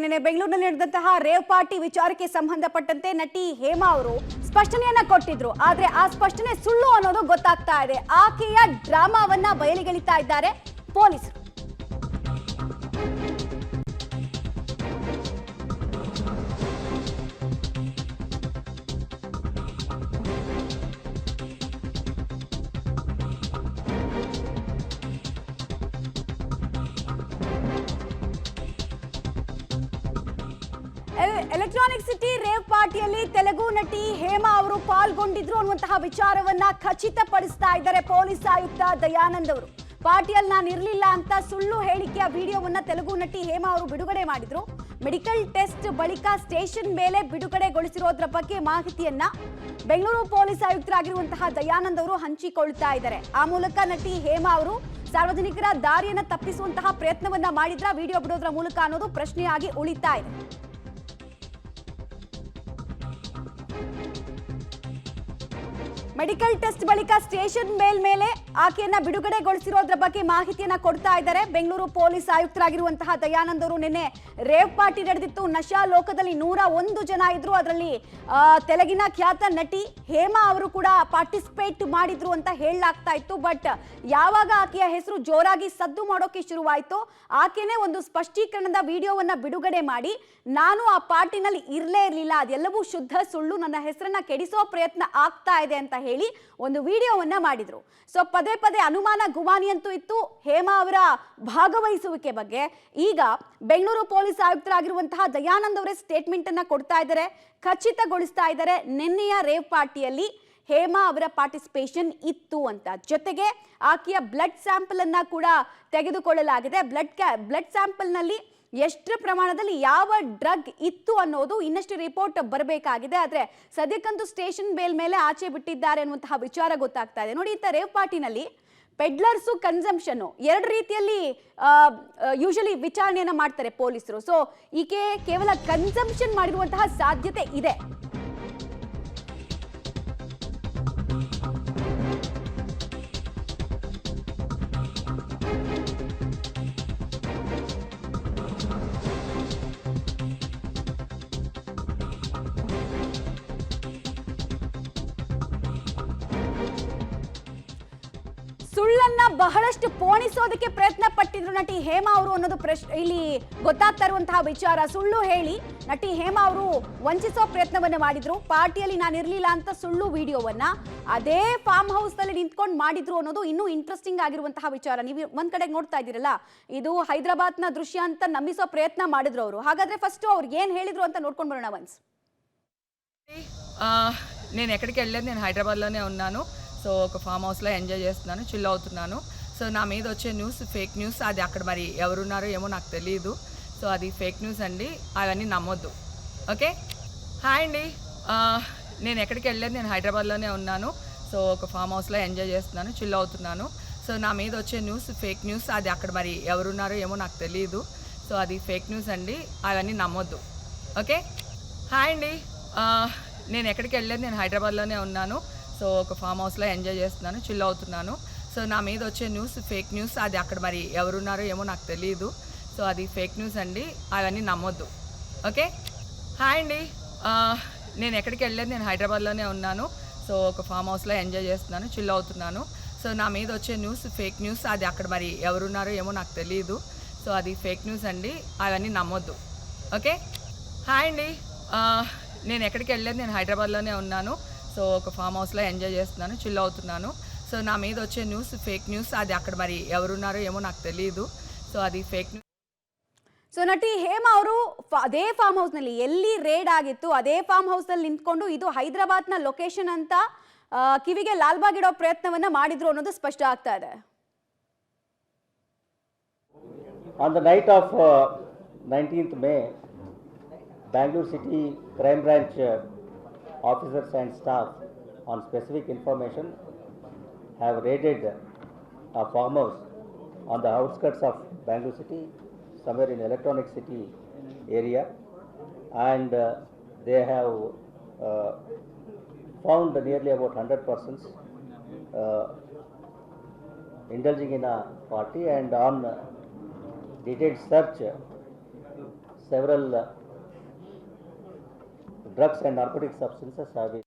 ನಿನ್ನೆ ಬೆಂಗಳೂರಿನಲ್ಲಿ ನಡೆದಂತಹ ರೇವ್ ಪಾರ್ಟಿ ವಿಚಾರಕ್ಕೆ ಸಂಬಂಧಪಟ್ಟಂತೆ ನಟಿ ಹೇಮಾ ಅವರು ಸ್ಪಷ್ಟನೆಯನ್ನ ಕೊಟ್ಟಿದ್ರು. ಆದ್ರೆ ಆ ಸ್ಪಷ್ಟನೆ ಸುಳ್ಳು ಅನ್ನೋದು ಗೊತ್ತಾಗ್ತಾ ಇದೆ. ಆಕೆಯ ಡ್ರಾಮಾವನ್ನ ಬಯಲಿಗೆಳಿತಾ ಇದ್ದಾರೆ ಪೊಲೀಸರು. ಎಲೆಕ್ಟ್ರಾನಿಕ್ ಸಿಟಿ ರೇವ್ ಪಾರ್ಟಿಯಲ್ಲಿ ತೆಲುಗು ನಟಿ ಹೇಮಾ ಅವರು ಪಾಲ್ಗೊಂಡಿದ್ರು ಅನ್ನುವಂತಹ ವಿಚಾರವನ್ನ ಖಚಿತಪಡಿಸ್ತಾ ಇದ್ದಾರೆ ಪೊಲೀಸ್ ಆಯುಕ್ತ ದಯಾನಂದ್ ಅವರು. ಪಾರ್ಟಿಯಲ್ಲಿ ನಾನು ಇರಲಿಲ್ಲ ಅಂತ ಸುಳ್ಳು ಹೇಳಿಕೆಯ ವಿಡಿಯೋವನ್ನ ತೆಲುಗು ನಟಿ ಹೇಮಾ ಅವರು ಬಿಡುಗಡೆ ಮಾಡಿದ್ರು. ಮೆಡಿಕಲ್ ಟೆಸ್ಟ್ ಬಳಿಕ ಸ್ಟೇಷನ್ ಮೇಲೆ ಬಿಡುಗಡೆಗೊಳಿಸಿರೋದ್ರ ಬಗ್ಗೆ ಮಾಹಿತಿಯನ್ನ ಬೆಂಗಳೂರು ಪೊಲೀಸ್ ಆಯುಕ್ತರಾಗಿರುವಂತಹ ದಯಾನಂದ್ ಅವರು ಹಂಚಿಕೊಳ್ತಾ ಇದ್ದಾರೆ. ಆ ಮೂಲಕ ನಟಿ ಹೇಮಾ ಅವರು ಸಾರ್ವಜನಿಕರ ದಾರಿಯನ್ನ ತಪ್ಪಿಸುವಂತಹ ಪ್ರಯತ್ನವನ್ನ ಮಾಡಿದ್ರ ವಿಡಿಯೋ ಬಿಡೋದ್ರ ಮೂಲಕ ಅನ್ನೋದು ಪ್ರಶ್ನೆಯಾಗಿ ಉಳಿತಾ ಇದೆ. ಮೆಡಿಕಲ್ ಟೆಸ್ಟ್ ಬಳಿಕ ಸ್ಟೇಷನ್ ಮೇಲೆ ಆಕೆಯನ್ನ ಬಿಡುಗಡೆಗೊಳಿಸಿರೋದ್ರ ಬಗ್ಗೆ ಮಾಹಿತಿಯನ್ನ ಕೊಡ್ತಾ ಇದ್ದಾರೆ ಬೆಂಗಳೂರು ಪೊಲೀಸ್ ಆಯುಕ್ತರಾಗಿರುವಂತಹ ದಯಾನಂದ್ ಅವರು. ನಿನ್ನೆ ರೇವ್ ಪಾರ್ಟಿ ನಡೆದಿತ್ತು. ನಶಾ ಲೋಕದಲ್ಲಿ 101 ಜನ ಇದ್ರು. ಅದರಲ್ಲಿ ತೆಲುಗಿನ ಖ್ಯಾತ ನಟಿ ಹೇಮಾ ಅವರು ಕೂಡ ಪಾರ್ಟಿಸಿಪೇಟ್ ಮಾಡಿದ್ರು ಅಂತ ಹೇಳಲಾಗ್ತಾ ಇತ್ತು. ಬಟ್ ಯಾವಾಗ ಆಕೆಯ ಹೆಸರು ಜೋರಾಗಿ ಸದ್ದು ಮಾಡೋಕೆ ಶುರುವಾಯಿತು, ಆಕೆನೇ ಒಂದು ಸ್ಪಷ್ಟೀಕರಣದ ವಿಡಿಯೋವನ್ನ ಬಿಡುಗಡೆ ಮಾಡಿ, ನಾನು ಆ ಪಾರ್ಟಿನಲ್ಲಿ ಇರಲೇ ಇರಲಿಲ್ಲ, ಅದೆಲ್ಲವೂ ಶುದ್ಧ ಸುಳ್ಳು, ನನ್ನ ಹೆಸರನ್ನ ಕೆಡಿಸೋ ಪ್ರಯತ್ನ ಆಗ್ತಾ ಇದೆ ಅಂತ ಹೇಳಿ ಒಂದು ವಿಡಿಯೋವನ್ನ ಮಾಡಿದ್ರು. ಸೊ ಪದೇ ಪದೇ ಅನುಮಾನ ಗುಮಾನಿ ಅಂತೂ ಇತ್ತು ಹೇಮಾ ಅವರ ಭಾಗವಹಿಸುವಿಕೆ ಬಗ್ಗೆ. ಈಗ ಬೆಂಗಳೂರು ಪೊಲೀಸ್ ಆಯುಕ್ತರಾಗಿರುವಂತಹ ದಯಾನಂದ್ ಅವರೇ ಸ್ಟೇಟ್ಮೆಂಟ್ ಅನ್ನ ಕೊಡ್ತಾ ಇದ್ದಾರೆ, ಖಚಿತಗೊಳಿಸ್ತಾ ಇದ್ದಾರೆ ನಿನ್ನೆಯ ರೇವ್ ಪಾರ್ಟಿಯಲ್ಲಿ ಹೇಮಾ ಅವರ ಪಾರ್ಟಿಸಿಪೇಷನ್ ಇತ್ತು ಅಂತ. ಜೊತೆಗೆ ಆಕೆಯ ಬ್ಲಡ್ ಸ್ಯಾಂಪಲ್ ಅನ್ನ ಕೂಡ ತೆಗೆದುಕೊಳ್ಳಲಾಗಿದೆ. ಬ್ಲಡ್ ಸ್ಯಾಂಪಲ್ ನಲ್ಲಿ ಎಷ್ಟು ಪ್ರಮಾಣದಲ್ಲಿ ಯಾವ ಡ್ರಗ್ ಇತ್ತು ಅನ್ನೋದು ಇನ್ನಷ್ಟು ರಿಪೋರ್ಟ್ ಬರಬೇಕಾಗಿದೆ. ಆದ್ರೆ ಸದ್ಯಕ್ಕಂತೂ ಸ್ಟೇಷನ್ ಬೇಲ್ ಮೇಲೆ ಆಚೆ ಬಿಟ್ಟಿದ್ದಾರೆ ಅನ್ನುವಂತಹ ವಿಚಾರ ಗೊತ್ತಾಗ್ತಾ ಇದೆ. ನೋಡಿ, ಇಂಥ ರೇವ್ ಪಾರ್ಟಿನಲ್ಲಿ ಪೆಡ್ಲರ್ಸು ಕನ್ಸಂಪ್ಷನ್ ಎರಡು ರೀತಿಯಲ್ಲಿ ಯೂಶಲಿ ವಿಚಾರಣೆಯನ್ನ ಮಾಡ್ತಾರೆ ಪೊಲೀಸರು. ಸೊ ಈಕೆ ಕೇವಲ ಕನ್ಸಂಪ್ಷನ್ ಮಾಡಿರುವಂತಹ ಸಾಧ್ಯತೆ ಇದೆ. ಸುಳ್ಳನ್ನ ಬಹಳಷ್ಟು ಪೋಣಿಸೋದಕ್ಕೆ ಪ್ರಯತ್ನ ಪಟ್ಟಿದ್ರು ನಟಿ ಹೇಮಾ ಅವರು ಅನ್ನೋದು ಇಲ್ಲಿ ಗೊತ್ತಾಗ್ತಾ ಇರುವಂತಹ ವಿಚಾರ. ಸುಳ್ಳು ಹೇಳಿ ನಟಿ ಹೇಮಾ ಅವರು ವಂಚಿಸೋ ಪ್ರಯತ್ನವನ್ನ ಮಾಡಿದ್ರು. ಪಾರ್ಟಿಯಲ್ಲಿ ನಾನು ಇರಲಿಲ್ಲ ಅಂತ ಸುಳ್ಳು ವಿಡಿಯೋವನ್ನ ಅದೇ ಫಾರ್ಮ್ ಹೌಸ್ ನಲ್ಲಿ ನಿಂತ್ಕೊಂಡು ಮಾಡಿದ್ರು ಅನ್ನೋದು ಇನ್ನೂ ಇಂಟ್ರೆಸ್ಟಿಂಗ್ ಆಗಿರುವಂತಹ ವಿಚಾರ. ನೀವು ಒಂದ್ ಕಡೆಗೆ ನೋಡ್ತಾ ಇದ್ದೀರಲ್ಲ, ಇದು ಹೈದರಾಬಾದ್ ನ ದೃಶ್ಯ ಅಂತ ನಂಬಿಸೋ ಪ್ರಯತ್ನ ಮಾಡಿದ್ರು ಅವರು. ಹಾಗಾದ್ರೆ ಫಸ್ಟ್ ಅವ್ರು ಏನ್ ಹೇಳಿದ್ರು ಅಂತ ನೋಡ್ಕೊಂಡು ಬರೋಣ ಒನ್ಸ್. నేను ఎక్కడికి వెళ్ళలేదు, నేను హైదరాబాద్లోనే ఉన్నాను. సో ఒక ఫామ్ హౌస్లో ఎంజాయ్ చేస్తున్నాను, చిల్ అవుతున్నాను. సో నా మీద వచ్చే న్యూస్ ఫేక్ న్యూస్, అది అక్కడ మరి ఎవరున్నారో ఏమో నాకు తెలియదు. సో అది ఫేక్ న్యూస్ అండి, అవన్నీ నమ్మొద్దు. ఓకే, హాయ్ అండి. నేను ఎక్కడికి వెళ్ళలేదు, నేను హైదరాబాద్లోనే ఉన్నాను. సో ఒక ఫామ్ హౌస్లో ఎంజాయ్ చేస్తున్నాను, చిల్ అవుతున్నాను. సో నా మీద వచ్చే న్యూస్ ఫేక్ న్యూస్, అది అక్కడ మరి ఎవరున్నారో ఏమో నాకు తెలియదు. సో అది ఫేక్ న్యూస్ అండి, అవన్నీ నమ్మొద్దు. ఓకే, హాయ్ అండి. నేను ఎక్కడికి వెళ్ళలేదు, నేను హైదరాబాద్లోనే ఉన్నాను. సో ఒక ఫామ్ హౌస్లో ఎంజాయ్ చేస్తున్నాను, చిల్ అవుతున్నాను. సో నా మీద వచ్చే న్యూస్ ఫేక్ న్యూస్, అది అక్కడ మరి ఎవరున్నారో ఏమో నాకు తెలియదు. సో అది ఫేక్ న్యూస్ అండి, అవన్నీ నమ్మొద్దు. ఓకే, హాయ్ అండి. నేను ఎక్కడికి వెళ్ళలేదు, నేను హైదరాబాద్లోనే ఉన్నాను. సో ఒక ఫామ్ హౌస్లో ఎంజాయ్ చేస్తున్నాను, చిల్ అవుతున్నాను. సో నా మీద వచ్చే న్యూస్ ఫేక్ న్యూస్, అది అక్కడ మరి ఎవరున్నారో ఏమో నాకు తెలియదు. సో అది ఫేక్ న్యూస్ అండి, అవన్నీ నమ్మొద్దు. ఓకే, హాయ్ అండి. నేను ఎక్కడికి వెళ్ళలేదు, నేను హైదరాబాద్లోనే ఉన్నాను. సో ఒక ఫామ్ హౌస్లో ఎంజాయ్ చేస్తున్నాను, చిల్ అవుతున్నాను. సో నా మీద వచ్చే న్యూస్ ఫేక్ న్యూస్, అది అక్కడ మరి ఎవరున్నారో ఏమో నాకు తెలియదు. సో అది ఫేక్ న్యూస్. ಸೊ ನಟಿ ಹೇಮಾ ಅವರು ಅದೇ ಫಾರ್ಮ್ ಹೌಸ್ ನಲ್ಲಿ ಎಲ್ಲಿ ರೇಡ್ ಆಗಿತ್ತು ಅದೇ ಫಾರ್ಮ್ ಹೌಸ್ ನಲ್ಲಿ ನಿಂತ್ಕೊಂಡು ಇದು ಹೈದರಾಬಾದ್ ನ ಲೊಕೇಶನ್ ಅಂತ ಕಿವಿಗೆ ಲಾಲ್ಬಾಗ್ ಇಡೋ ಪ್ರಯತ್ನವನ್ನ ಮಾಡಿದ್ರು ಅನ್ನೋದು ಸ್ಪಷ್ಟ ಆಗ್ತಾ ಇದೆ. On the night of 19th May, Bangalore City Crime Branch officers and staff on specific information have raided a farmhouse on the outskirts of Bangalore City, somewhere in Electronic City area, and they have found nearly about 100 persons indulging in a party, and on detailed search, several drugs and narcotic substances have been